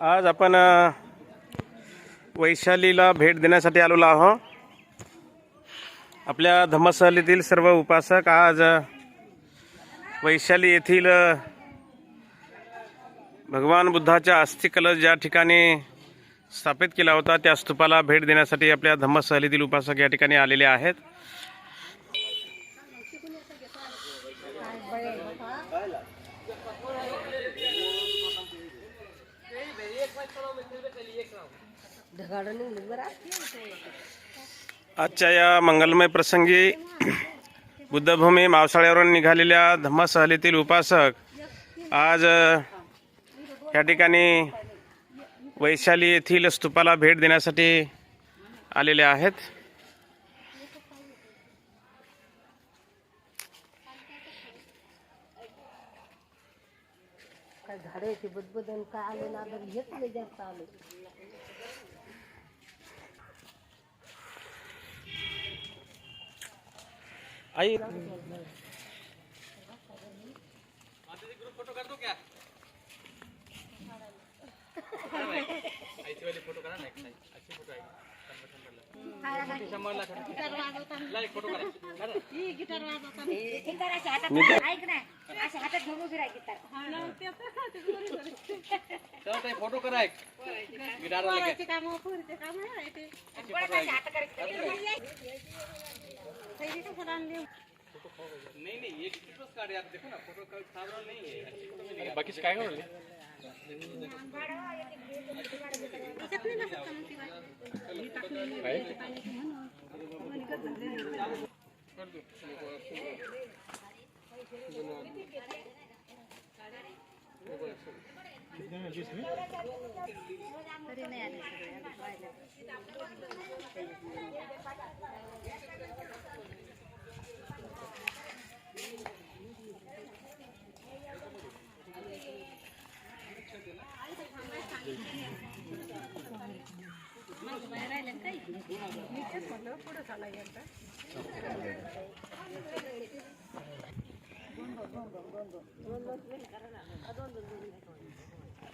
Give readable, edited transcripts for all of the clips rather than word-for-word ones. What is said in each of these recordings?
आज आपण वैशालीला भेट देण्यासाठी आलेलो आहोत. आपल्या धम्मसहलीतील सर्व उपासक आज वैशाली येथील भगवान बुद्धाच्या अस्थिकलश ज्या ठिकाणी स्थापित केला होता त्या स्तूपाला भेट देण्यासाठी आपल्या धम्मसहलीतील उपासक या ठिकाणी आलेले आहेत. आजच्या या मंगलमय प्रसंगी बुद्धभूमी मावसाळ्यावरून निघालेल्या धम्मसहलीतील उपासक आज या ठिकाणी वैशाली येथील स्तूपाला भेट देण्यासाठी आलेले आहेत. झाडाची बदबदन काय आलं ना तर हेच नाही जास्त आलं. आई ग्रुप फोटो कर दो क्या? वाली फोटो करा ना, एक अच्छी फोटो आएगी. एक फोटो करा. गिटार वाजवताना ऐक ना अशा हातात घेऊन उभी राहा गिटार. चल ते फोटो करा एक गिटार वाले के काम पुरते काम आहे ते हात करायचं. नहीं नहीं ये फोटोस कार्ड यार देखो ना, फोटो का सावरण नहीं है, अच्छी फोटो मिलेगी. बाकी से काय करू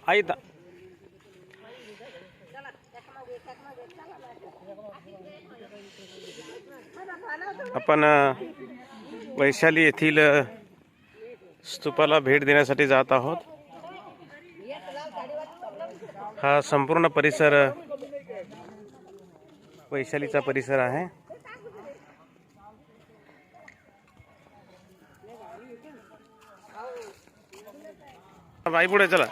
आई आपण वैशाली येथील स्तूपाला भेट देण्यासाठी जात आहोत. हा संपूर्ण परिसर वैशालीचा परिसर आहे. बाई पुढे चला.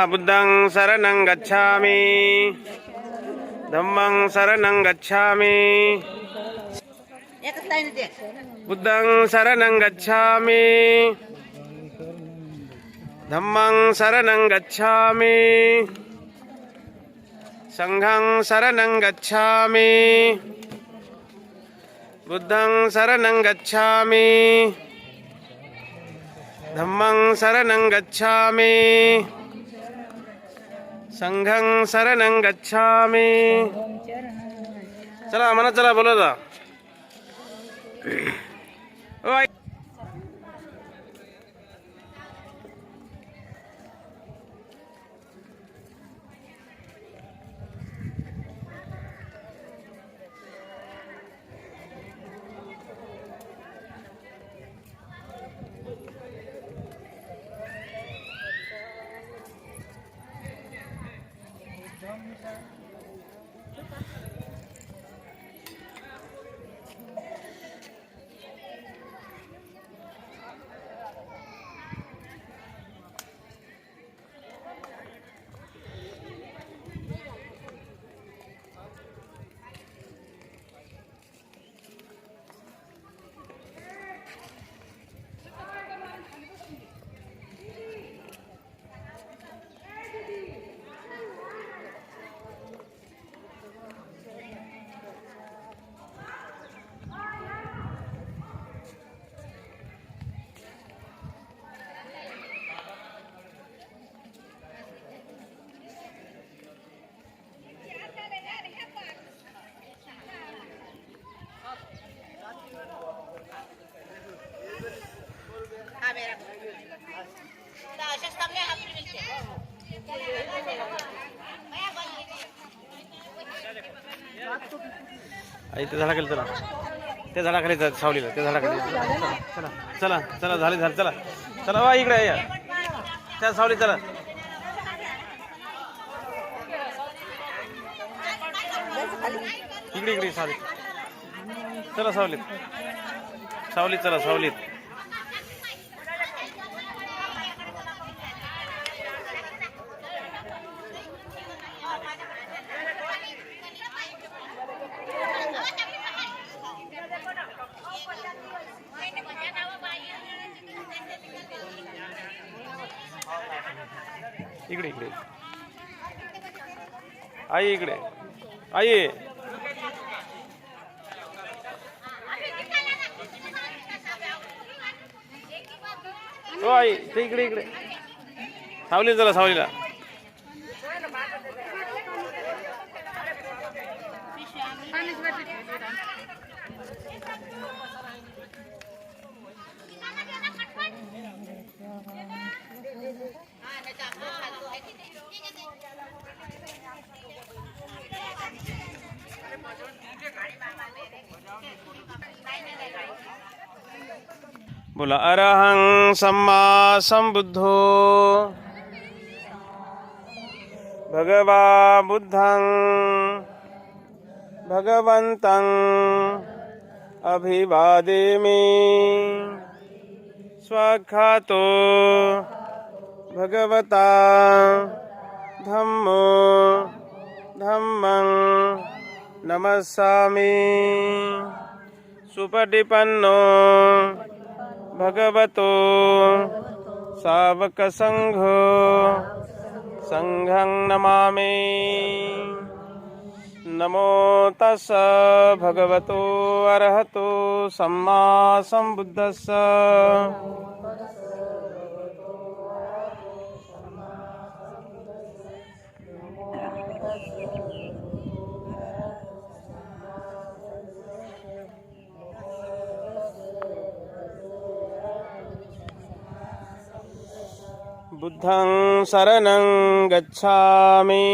बुद्धं शरणं गच्छामि, धम्मं शरणं गच्छामि, बुद्धं शरणं गच्छामि, धम्मं शरणं गच्छामि, संघं शरणं गच्छामि, बुद्धं शरणं गच्छामि, धम्मं शरणं गच्छामि, संघं शरणं गच्छामि. चला म्हणा, चला बोला जा. ते झाडाखाली चला, त्या झाडाखाली जा, सावलीला त्या झाडाखाली चला चला चला चला झाले झाले चला चला वा इकडे या त्या सावली चला. इकडे इकडे सावलीत चला, सावलीत सावलीत चला सावलीत. इकडे इकडे आई, इकडे आई. हो आई ते इकडे इकडे सावली चला सावलीला. बोला अरहं सम्मा संबुद्धो भगवा बुद्धं भगवन्तं अभिवादेमि. स्वाख्यातो भगवता धम्मो धम्मं नमस्सामि. सुपटिपन्नो भगवतो सावक संघो संघं नमामि. नमो तस् भगवतो अरहतो सम्मा संबुद्धस्स. बुद्धं शरणं गच्छामि.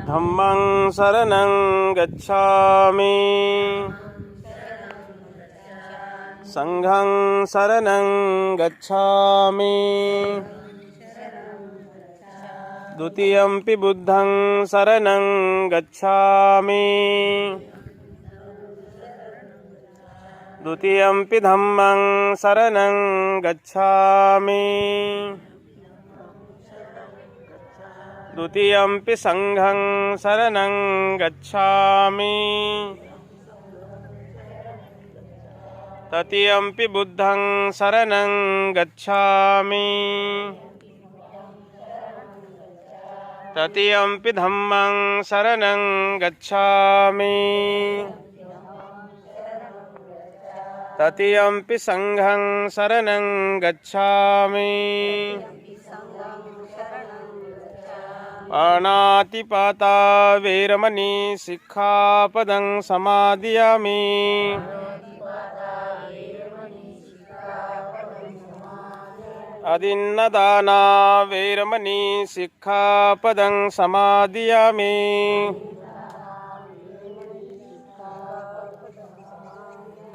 धम्मं शरणं गच्छामि. संघं शरणं गच्छामि. द्वितीयंपि बुद्धं शरणं गच्छामि. द्वितीयंपि धम्मं शरणं गच्छामि. द्वितीयंपि संघं शरणं गच्छामि. तृतीयंपि बुद्धं शरणं गच्छामि. तृतीयंपि धम्मं शरणं गच्छामि. तृतीयंपि संघं शरणं गच्छामि. पाणातिपाता वेरमणि सिक्खापदं समादियामि. अदिन्नदाना वेरमणि सिक्खापदं समादियामि.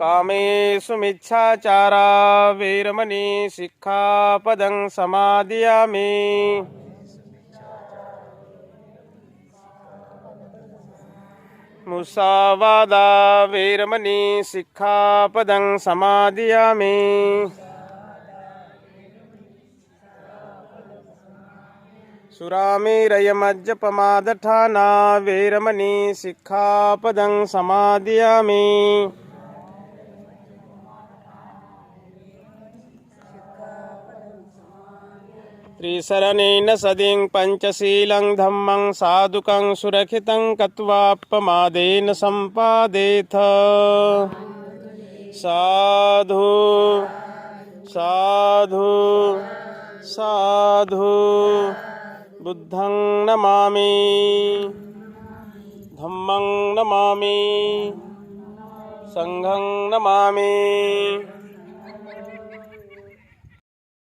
कामेषु मिच्छाचारा वेरमणि सिक्खापदं समादियामि. मुसावादा वेरमणि सिक्खापदं समादियामि. सुरामेरयमज्जपमादठाना वेरमणि सिक्खापदं समादियामि. त्रिशरणेन सदिं पंचशीलं धम्मं साधुकं सुरक्षितं कत्वापमादेन सम्पादेथ. साधु साधु साधु. बुद्धं नमामि. धम्मं नमामि. संघं नमामि.